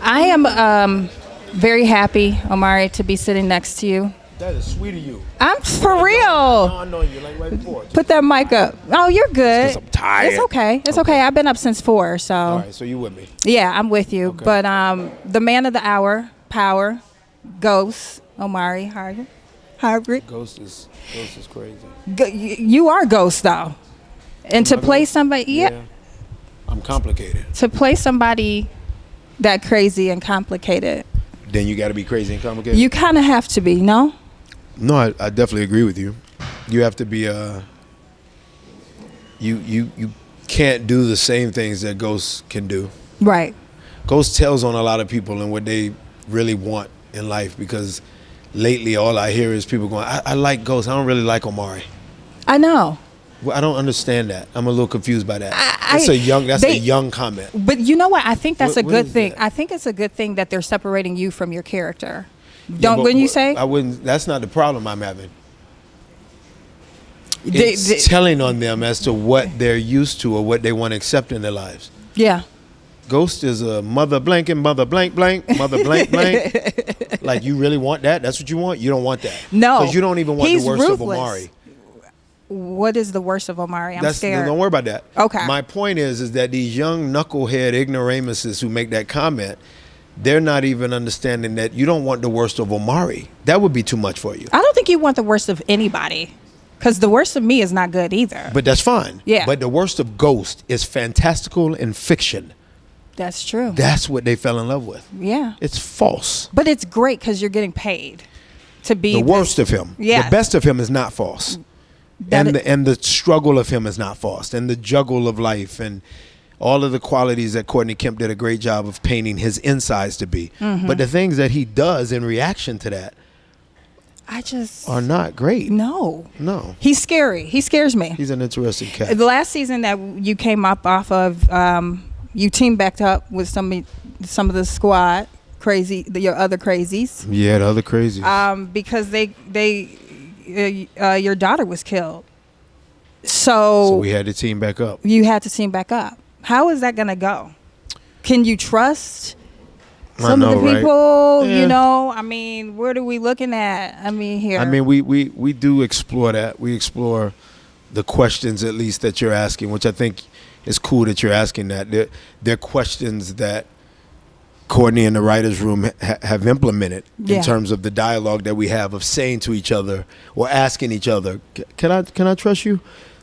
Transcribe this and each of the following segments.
I am very happy, Omari, to be sitting next to you. That is sweet of you. I'm for real. I know you like right before. Put that mic up. Oh, you're good. Because I'm tired. It's okay. It's okay. I've been up since 4, so. All right, so you with me. Yeah, I'm with you. Okay. But the man of the hour, power, Ghost, Omari Hardwick. Ghost is crazy. You are Ghost, though. And to play somebody, yeah. I'm complicated. To play somebody that crazy and complicated. Then you got to be crazy and complicated? You kind of have to be, no? No, I definitely agree with you. You have to be you can't do the same things that Ghost can do. Right. Ghost tells on a lot of people and what they really want in life, because lately all I hear is people going, I like Ghost. I don't really like Omari. I know. Well, I don't understand that. I'm a little confused by that. That's a young comment. But you know what? I think that's a good thing. That? I think it's a good thing that they're separating you from your character. Wouldn't you say? I wouldn't. That's not the problem I'm having. It's telling on them as to what they're used to or what they want to accept in their lives. Yeah. Ghost is a mother blank and mother blank blank, mother blank blank. Like, you really want that? That's what you want? You don't want that. No. Because you don't even want the worst ruthless. of Omari. What is the worst of Omari? I'm scared. Don't worry about that. Okay. My point is that these young knucklehead ignoramuses who make that comment, they're not even understanding that you don't want the worst of Omari. That would be too much for you. I don't think you want the worst of anybody, because the worst of me is not good either. But that's fine. Yeah. But the worst of Ghost is fantastical and fiction. That's true. That's what they fell in love with. Yeah. It's false. But it's great because you're getting paid to be the worst of him. Yeah. The best of him is not false. And the struggle of him is not false. And the juggle of life and all of the qualities that Courtney Kemp did a great job of painting his insides to be. Mm-hmm. But the things that he does in reaction to that are not great. No. He's scary. He scares me. He's an interesting cat. The last season that you came up off of, you teamed back up with some of the squad, your other crazies. Yeah, the other crazies. Because your daughter was killed. So we had to team back up. You had to team back up. How is that going to go? Can you trust some of the people? Right? Yeah. You know, I mean, what are we looking at? I mean, here. I mean, we do explore that. We explore the questions, at least, that you're asking, which I think is cool that you're asking that. They're questions that Courtney and the writers' room have implemented in terms of the dialogue that we have of saying to each other or asking each other, can I trust you?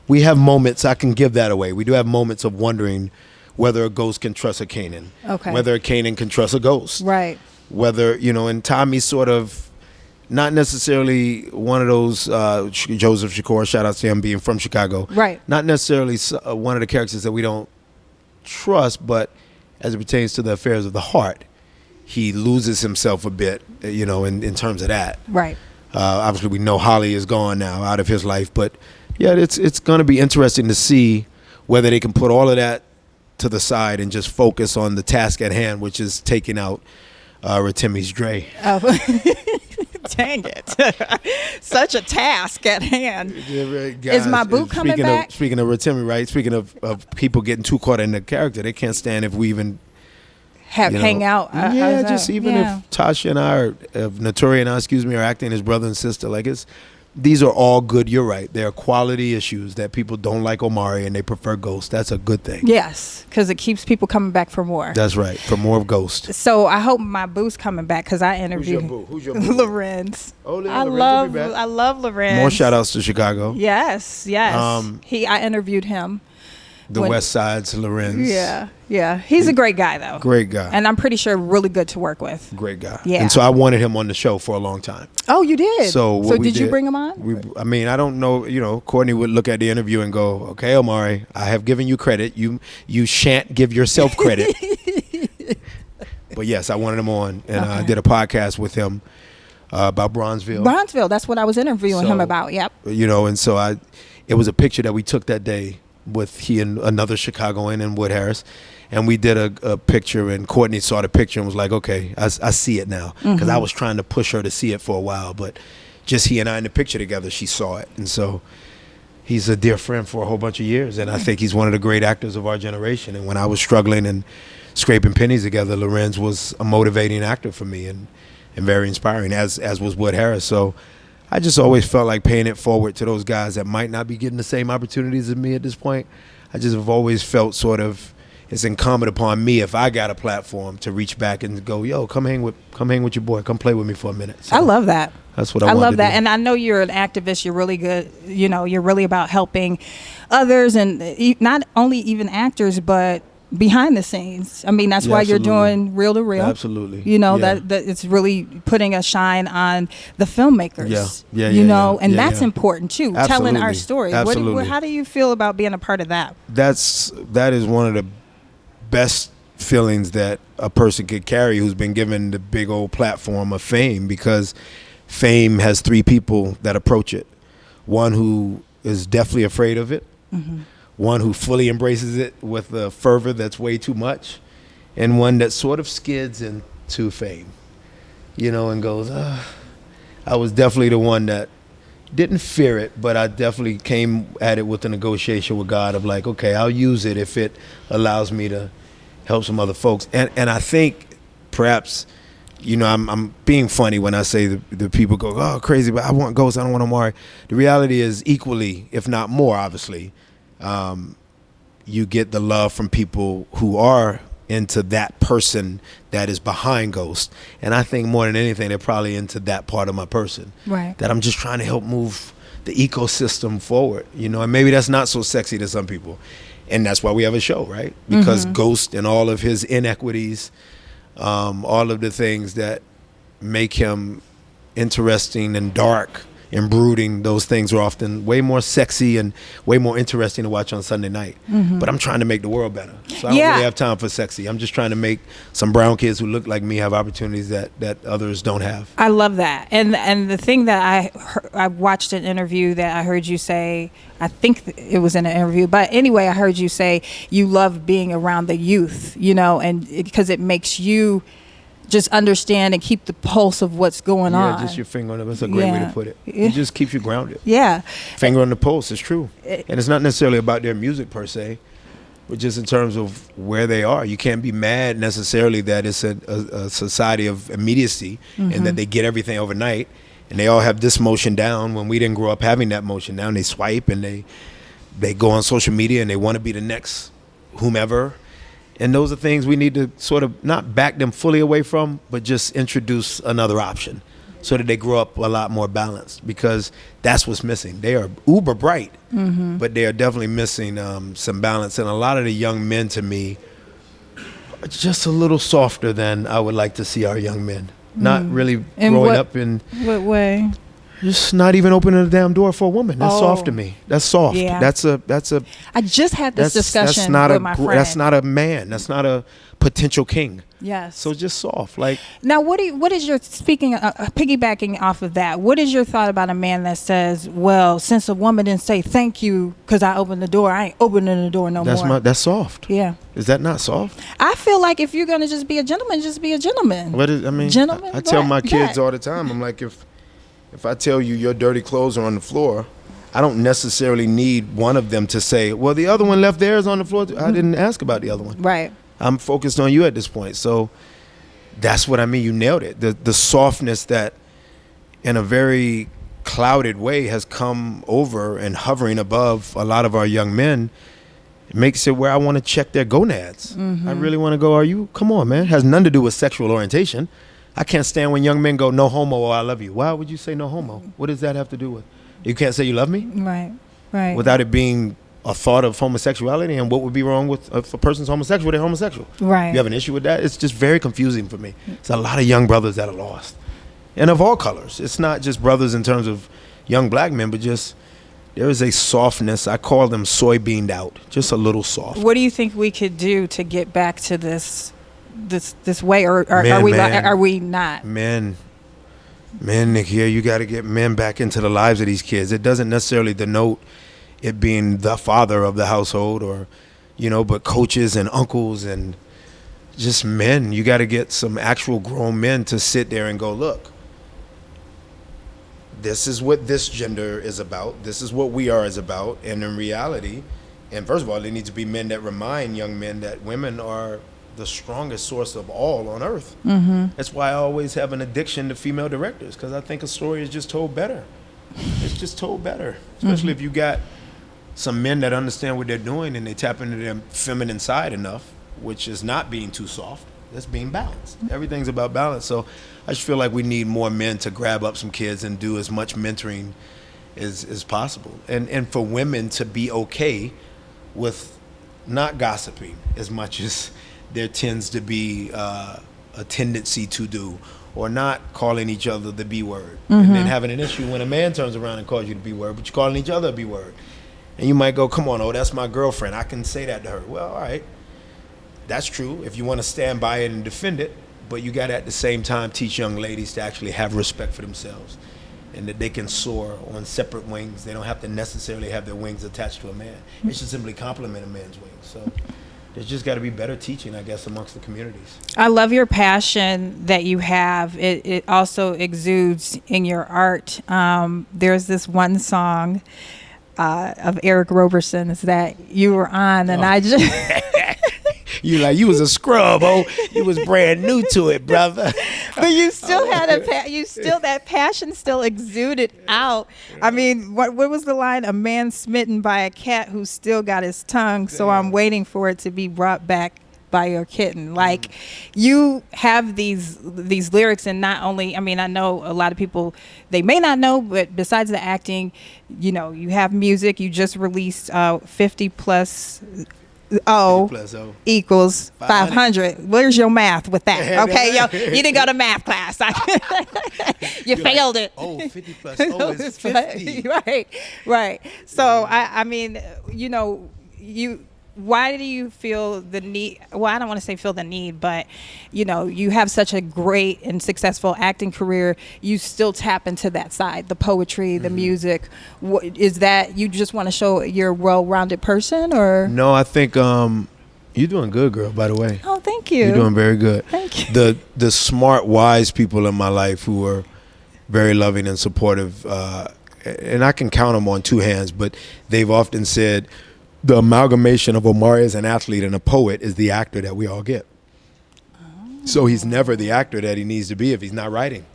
We have moments, I can give that away. We do have moments of wondering whether a ghost can trust a Kanan. Okay. Whether a Kanan can trust a ghost. Right. Whether, and Tommy's sort of not necessarily one of those, Joseph Shakur, shout out to him being from Chicago. Right. Not necessarily one of the characters that we don't trust, but as it pertains to the affairs of the heart, he loses himself a bit, in terms of that. Right. Obviously, we know Holly is gone now, out of his life, but yeah, it's going to be interesting to see whether they can put all of that to the side and just focus on the task at hand, which is taking out Rotimi's Dre. Oh. Dang it. Such a task at hand. Guys, is my boot coming back? Speaking of Rotimi, right? Speaking of people getting too caught in the character, they can't stand if we even hang out. If Tasha and I, if Notori and I, are acting as brother and sister, these are all good. You're right. There are quality issues that people don't like Omari and they prefer Ghost. That's a good thing. Yes, because it keeps people coming back for more. That's right, for more of Ghost. So I hope my boo's coming back because I interviewed Who's your boo? Lorenz. Oh, I love Lorenz. More shout outs to Chicago. Yes. I interviewed him. The West Side's Lorenz. Yeah. He's a great guy, though. Great guy. And I'm pretty sure really good to work with. Great guy. Yeah. And so I wanted him on the show for a long time. Oh, you did? So did you bring him on? I don't know. Courtney would look at the interview and go, okay, Omari, I have given you credit. You shan't give yourself credit. But yes, I wanted him on. And I did a podcast with him about Bronzeville. Bronzeville, that's what I was interviewing him about, yep. And so it was a picture that we took that day with he and another Chicagoan and Wood Harris, and we did a picture, and Courtney saw the picture and was like, okay, I see it now, because I was trying to push her to see it for a while, but just he and I in the picture together, she saw it. And so he's a dear friend for a whole bunch of years, and I think he's one of the great actors of our generation. And when I was struggling and scraping pennies together, Lorenz was a motivating actor for me and very inspiring, as was Wood Harris. So I just always felt like paying it forward to those guys that might not be getting the same opportunities as me at this point. I just have always felt sort of it's incumbent upon me, if I got a platform, to reach back and go, yo, come hang with your boy, come play with me for a minute. So I love that. That's what I love that. do. And I know you're an activist. You're really good. You know, you're really about helping others, and not only even actors, but behind the scenes. I mean, that's why you're doing Reel to Reel. Absolutely. You know, that it's really putting a shine on the filmmakers. And that's important too. Absolutely. Telling our story. Absolutely. How do you feel about being a part of that? That is one of the best feelings that a person could carry who's been given the big old platform of fame, because fame has three people that approach it. One who is deathly afraid of it, one who fully embraces it with a fervor that's way too much, and one that sort of skids into fame, and goes, I was definitely the one that didn't fear it, but I definitely came at it with a negotiation with God of like, okay, I'll use it if it allows me to help some other folks. And I think perhaps, I'm being funny when I say the people go, oh, crazy, but I want Ghost, I don't want Omari. The reality is equally, if not more, obviously, you get the love from people who are into that person that is behind Ghost. And I think more than anything, they're probably into that part of my person. Right. That I'm just trying to help move the ecosystem forward, and maybe that's not so sexy to some people. And that's why we have a show, right? Because Ghost and all of his inequities, all of the things that make him interesting and dark and brooding, those things are often way more sexy and way more interesting to watch on Sunday night. But I'm trying to make the world better. So I don't really have time for sexy. I'm just trying to make some brown kids who look like me have opportunities that others don't have. I love that. And the thing that I watched an interview that I heard you say, I think it was in an interview, but anyway, I heard you say you love being around the youth, and because it makes you just understand and keep the pulse of what's going on. Yeah, just your finger on it. That's a great way to put it. It just keeps you grounded. Yeah. Finger on the pulse, it's true. And it's not necessarily about their music per se, but just in terms of where they are. You can't be mad necessarily that it's a society of immediacy and that they get everything overnight and they all have this motion down when we didn't grow up having that motion down. They swipe and they go on social media and they want to be the next whomever. And those are things we need to sort of not back them fully away from, but just introduce another option so that they grow up a lot more balanced, because that's what's missing. They are uber bright, but they are definitely missing some balance. And a lot of the young men, to me, are just a little softer than I would like to see our young men. Not really growing up in... What way? Just not even opening the damn door for a woman. That's soft to me. That's soft. Yeah. That's a. I just had this discussion with my friend. That's not a man. That's not a potential king. Yes. So just soft. Like now, what is your piggybacking off of that? What is your thought about a man that says, "Well, since a woman didn't say thank you because I opened the door, I ain't opening the door no more." That's soft. Yeah. Is that not soft? I feel like if you're gonna just be a gentleman, just be a gentleman. Gentleman. I tell my kids all the time. I'm like, if I tell you your dirty clothes are on the floor, I don't necessarily need one of them to say, well, the other one left theirs on the floor. I didn't ask about the other one. Right. I'm focused on you at this point. So that's what I mean. You nailed it. The softness that in a very clouded way has come over and hovering above a lot of our young men. It makes it where I want to check their gonads. I really want to go, come on, man. It has nothing to do with sexual orientation. I can't stand when young men go, no homo, or I love you. Why would you say no homo? What does that have to do with? You can't say you love me? Right. Without it being a thought of homosexuality, and what would be wrong with if a person's homosexual, they're homosexual. Right. You have an issue with that? It's just very confusing for me. It's a lot of young brothers that are lost. And of all colors. It's not just brothers in terms of young black men, but just there is a softness. I call them soybeaned out. Just a little soft. What do you think we could do to get back to this way, or are we not? Men, Nick, here you got to get men back into the lives of these kids. It doesn't necessarily denote it being the father of the household, or but coaches and uncles and just men. You got to get some actual grown men to sit there and go, look, this is what this gender is about. This is what we are is about. And in reality, and first of all, there needs to be men that remind young men that women are the strongest source of all on earth. Mm-hmm. That's why I always have an addiction to female directors, because I think a story is just told better. It's just told better, especially if you got some men that understand what they're doing and they tap into their feminine side enough, which is not being too soft. That's being balanced. Everything's about balance. So I just feel like we need more men to grab up some kids and do as much mentoring as possible. And for women to be okay with not gossiping as much as there tends to be a tendency to do, or not calling each other the B word, and then having an issue when a man turns around and calls you the B word, but you're calling each other a B word. And you might go, come on, oh, that's my girlfriend, I can say that to her. Well, all right, that's true if you want to stand by it and defend it, but you got to at the same time teach young ladies to actually have respect for themselves and that they can soar on separate wings. They don't have to necessarily have their wings attached to a man. It should simply complement a man's wings. So there's just got to be better teaching, I guess, amongst the communities. I love your passion that you have. It also exudes in your art. There's this one song of Eric Roberson's that you were on, and I just... You was a scrub, oh, you was brand new to it, brother. But you still had that passion still exuded out. I mean, what was the line? A man smitten by a cat who still got his tongue, so I'm waiting for it to be brought back by your kitten. Like, you have these lyrics, and not only, I mean, I know a lot of people, they may not know, but besides the acting, you know, you have music. You just released 50 plus O equals 500. Where's your math with that? Okay, you didn't go to math class. You failed it. 50 plus O is 50. Right. So, I mean, you know, why do you feel the need? Well, I don't want to say feel the need, but, you know, you have such a great and successful acting career. You still tap into that side, the poetry, the music. Is that you just want to show you're a well-rounded person, or? No, I think you're doing good, girl, by the way. Oh, thank you. You're doing very good. Thank you. The smart, wise people in my life who are very loving and supportive, and I can count them on two hands, but they've often said, the amalgamation of Omari as an athlete and a poet is the actor that we all get. So he's never the actor that he needs to be if he's not writing,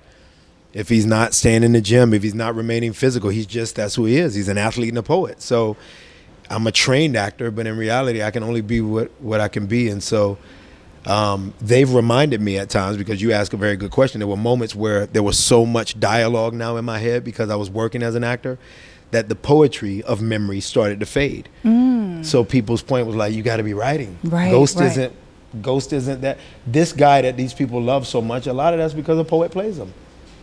if he's not staying in the gym, if he's not remaining physical. That's who he is. He's an athlete and a poet. So I'm a trained actor, but in reality, I can only be what I can be. And so they've reminded me at times, because you ask a very good question. There were moments where there was so much dialogue now in my head because I was working as an actor, that the poetry of memory started to fade. So people's point was like, you got to be writing. Ghost isn't that. This guy that these people love so much, a lot of that's because a poet plays him.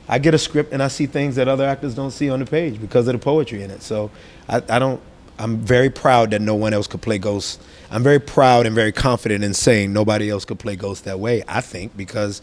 I get a script and I see things that other actors don't see on the page because of the poetry in it. So I'm very proud that no one else could play Ghost. I'm very proud and very confident in saying nobody else could play Ghost that way, I think, because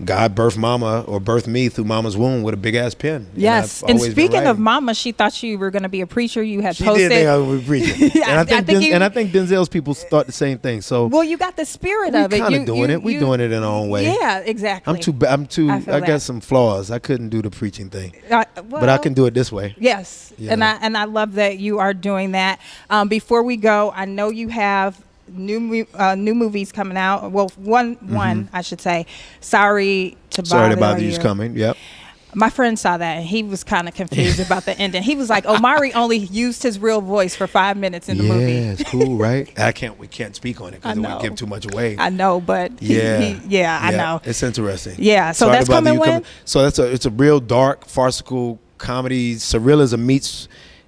God birthed Mama, or birthed me through Mama's womb with a big ass pen. Yes, and speaking of Mama, she thought you were going to be a preacher. You had posted. She did think I was a preacher, and I think Denzel's people thought the same thing. So well, you got the spirit of it. Kind of doing it. We doing it in our own way. Yeah, exactly. I got some flaws. I couldn't do the preaching thing, but I can do it this way. Yes, and I love that you are doing that. Before we go, I know you have new movies coming out. Well, one I should say. Sorry to bother you's coming. Yep. My friend saw that and he was kind of confused about the ending. He was like, Omari only used his real voice for 5 minutes in the movie. Yeah, it's cool, right? We can't speak on it because it would give too much away. I know, but I know. It's interesting. Yeah, so that's coming when? So it's a real dark, farcical comedy. Surrealism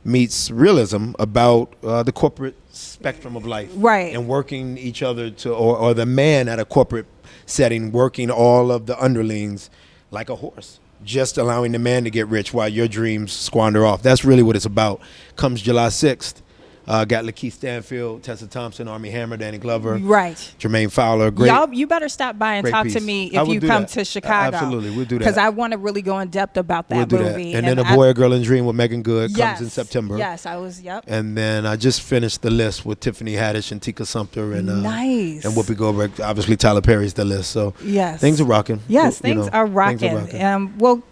meets realism about the corporate spectrum of life, right? And working each other or the man at a corporate setting working all of the underlings like a horse, just allowing the man to get rich while your dreams squander off. That's really what it's about. Comes July 6th. Got Lakeith Stanfield, Tessa Thompson, Armie Hammer, Danny Glover, right? Jermaine Fowler. Great. Y'all, you better stop by and talk to me if you come to Chicago. Absolutely, we'll do that. Because I want to really go in depth about that movie. That. And then A Boy, a Girl, and Dream with Megan Good comes in September. Yes, I was. Yep. And then I just finished The List with Tiffany Haddish and Tika Sumpter and nice. And Whoopi Goldberg. Obviously, Tyler Perry's The List. So yes, things are rocking. Yes, things are rocking. Well,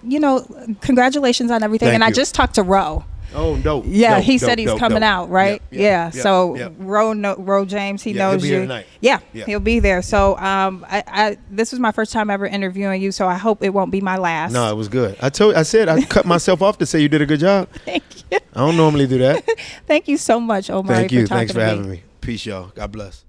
congratulations on everything. Thank you. I you. just talked to Ro. Oh, dope. Yeah, Dope, he dope, said he's dope, coming dope. out, right? Yep, Yeah. yep, So yep. Ro James, he Yeah, he'll knows be you. here tonight. Yeah, Yeah. he'll be there. So this was my first time ever interviewing you, so I hope it won't be my last. No, it was good. I said I cut myself off to say you did a good job. Thank you. I don't normally do that. Thank you so much, Omari. Thank you. For talking Thanks for to having me. Peace, y'all. God bless.